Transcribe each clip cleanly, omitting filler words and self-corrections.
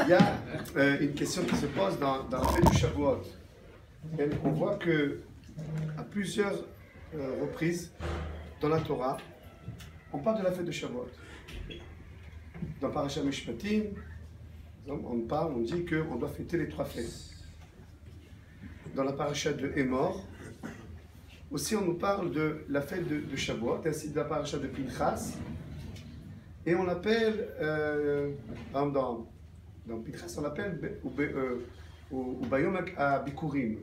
Il y a une question qui se pose dans la fête du Shavuot. Et on voit que à plusieurs reprises dans la Torah, on parle de la fête de Shavuot. Dans Parashat Mishpatim, on dit qu'on doit fêter les 3 fêtes. Dans la Parashat de Emor, aussi on nous parle de la fête de Shavuot, ainsi de la Parashat de Pinchas. Et on l'appelle, par exemple, dans Pinchas, on l'appelle ou Bayom Bikurim,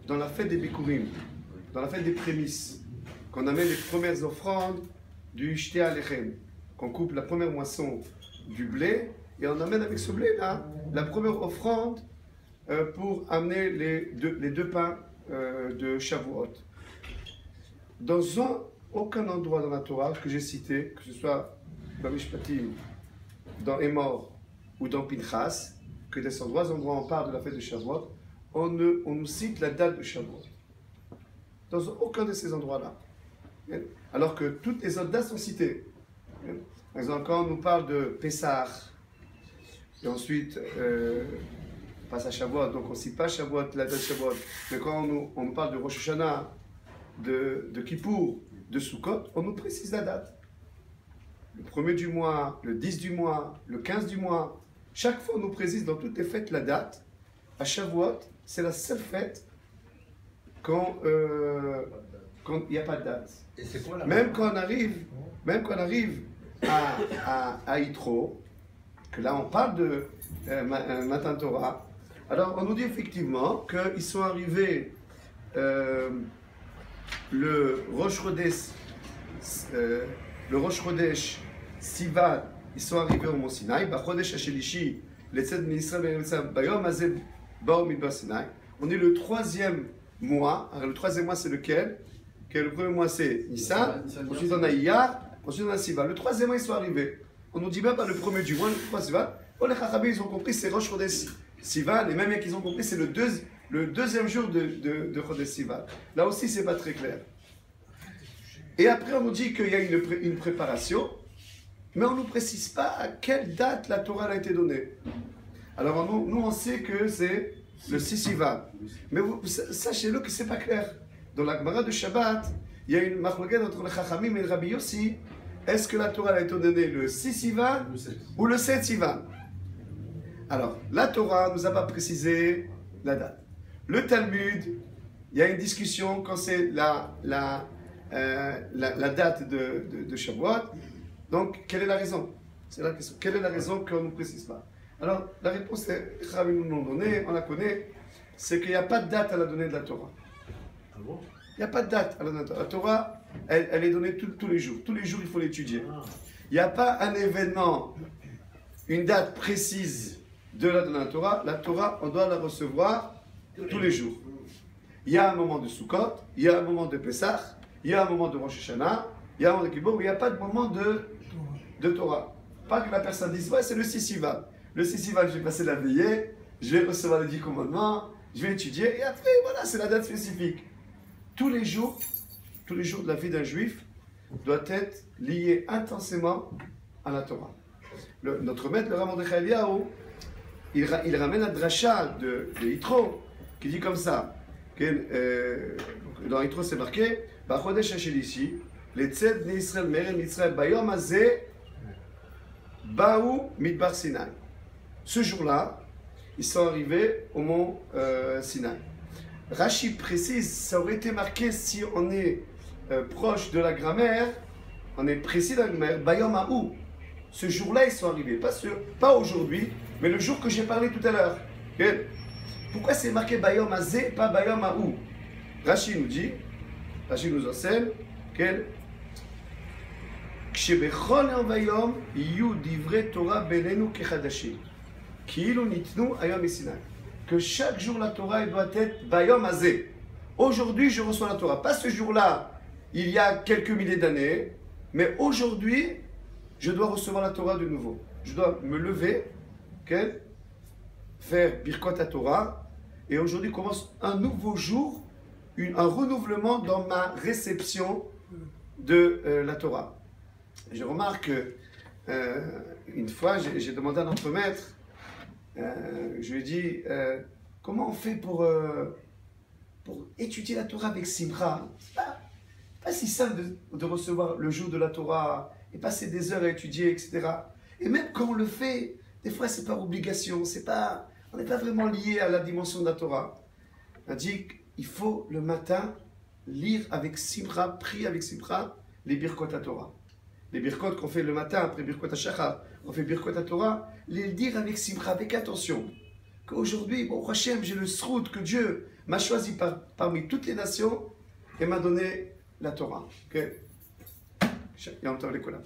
dans la fête des Bikurim, dans la fête des prémices, qu'on amène les premières offrandes du Shté Alechem, qu'on coupe la première moisson du blé, et on amène avec ce blé-là la première offrande pour amener les deux pains de Shavuot. Dans aucun endroit dans la Torah que j'ai cité, que ce soit dans Mishpatim, dans Emor ou dans Pinchas, que dans ces 3 endroits on parle de la fête de Shavuot, on nous cite la date de Shavuot. Dans aucun de ces endroits-là. Alors que toutes les autres dates sont citées. Par exemple, quand on nous parle de Pessah, et ensuite, on passe à Shavuot, donc on ne cite pas Shavuot, la date de Shavuot, mais quand on nous parle de Rosh Hashanah, de Kippour, de Sukkot, on nous précise la date. Le 1er du mois, le 10 du mois, le 15 du mois. Chaque fois, on nous précise dans toutes les fêtes la date. À Shavuot, c'est la seule fête quand il n'y a pas de date. Et c'est quoi, même quand on arrive à Yitro, que là on parle de Matan Torah, alors on nous dit effectivement qu'ils sont arrivés le Rosh Chodesh Sivan, ils sont arrivés au Mont Sinaï. Bachodesh Hashelishi, l'Etzed Ministre Bayom Azeb Bao Midbar Sinaï. On est le 3e mois. Alors le 3e mois c'est lequel? Le premier mois c'est Nissan, ensuite on a Iyar, ensuite on a Sivan. Le 3e mois ils sont arrivés. On nous dit même pas le 1er du mois, le 3 Sivan. Oh, les Chachabim ils ont compris c'est Rosh Chodesh Sivan, et même qu'ils ont compris c'est le 2e jour de Chodesh Sivan. Là aussi c'est pas très clair. Et après on nous dit qu'il y a une préparation, mais on ne nous précise pas à quelle date la Torah a été donnée. Alors nous on sait que c'est le 6 Sivan. Mais sachez-le que c'est pas clair. Dans la Gemara de Shabbat, il y a une marloquette entre le Chachamim et le Rabbi Yossi. Est-ce que la Torah a été donnée le 6 Sivan ou le 7 Sivan? Alors, la Torah ne nous a pas précisé la date. Le Talmud, il y a une discussion quand c'est la date de Shavuot. Donc, quelle est la raison? C'est la question. Quelle est la raison qu'on ne nous précise pas? Alors, la réponse est, les Chachamim nous l'ont donnée, on la connaît, c'est qu'il n'y a pas de date à la donner de la Torah. Ah bon? Il n'y a pas de date à la donner de la Torah. La Torah, elle est donnée tous les jours. Tous les jours, il faut l'étudier. Il n'y a pas un événement, une date précise de la donner de la Torah. La Torah, on doit la recevoir tous les jours. Il y a un moment de Sukkot, il y a un moment de Pessah, il y a un moment de Rosh Hashanah, il y a un moment de Kippour, mais il n'y a pas de moment de Torah. Pas que la personne dise, ouais, c'est le 6 Sivan. Le 6 Sivan, je vais passer la veillée, je vais recevoir les 10 commandements, je vais étudier, et après, voilà, c'est la date spécifique. Tous les jours de la vie d'un juif doit être lié intensément à la Torah. Notre maître, le Rav Mordechai Eliyahu, il ramène la dracha de Yitro, qui dit comme ça. Dans Yitro, c'est marqué Bachodesh Hashelishi, l'Etzed Bnei Yisrael Me'eretz Mitzrayim Bayom Hazeh Baou Midbar Sinaï. Ce jour-là, ils sont arrivés au mont Sinaï. Rashi précise, ça aurait été marqué si on est proche de la grammaire, on est précis dans la grammaire, Bayom Haou. Ce jour-là, ils sont arrivés, pas aujourd'hui, mais le jour que j'ai parlé tout à l'heure. Pourquoi c'est marqué Bayom Hazeh, pas Bayom Haou? Rashi nous dit, Rashi nous enseigne, que כשבכל יום ויום יהיו דברי תורה בינינו כחדשים, כאילו ניתנו היום מסיני. Que chaque jour la Torah elle doit être Bayom Hazeh. Aujourd'hui je reçois la Torah. Pas ce jour-là, il y a quelques milliers d'années, mais aujourd'hui je dois recevoir la Torah de nouveau. Je dois me lever, faire Birkot Torah, et aujourd'hui commence un nouveau jour, un renouvellement dans ma réception de la Torah. Je remarque que une fois, j'ai demandé à notre maître, je lui ai dit, comment on fait pour étudier la Torah avec Simcha? C'est pas si simple de recevoir le jour de la Torah et passer des heures à étudier, etc. Et même quand on le fait, des fois c'est par obligation, on n'est pas vraiment lié à la dimension de la Torah. On a dit qu'il faut le matin lire avec Simcha, prier avec Simcha, les Birkot à Torah. Les Birkot qu'on fait le matin après Birkot à Shachar, on fait Birkot à Torah, les dire avec Simcha, avec attention. Qu'aujourd'hui, bon, Hachem, j'ai le srout que Dieu m'a choisi parmi toutes les nations et m'a donné la Torah. Ok? Yom Tov Lekolam.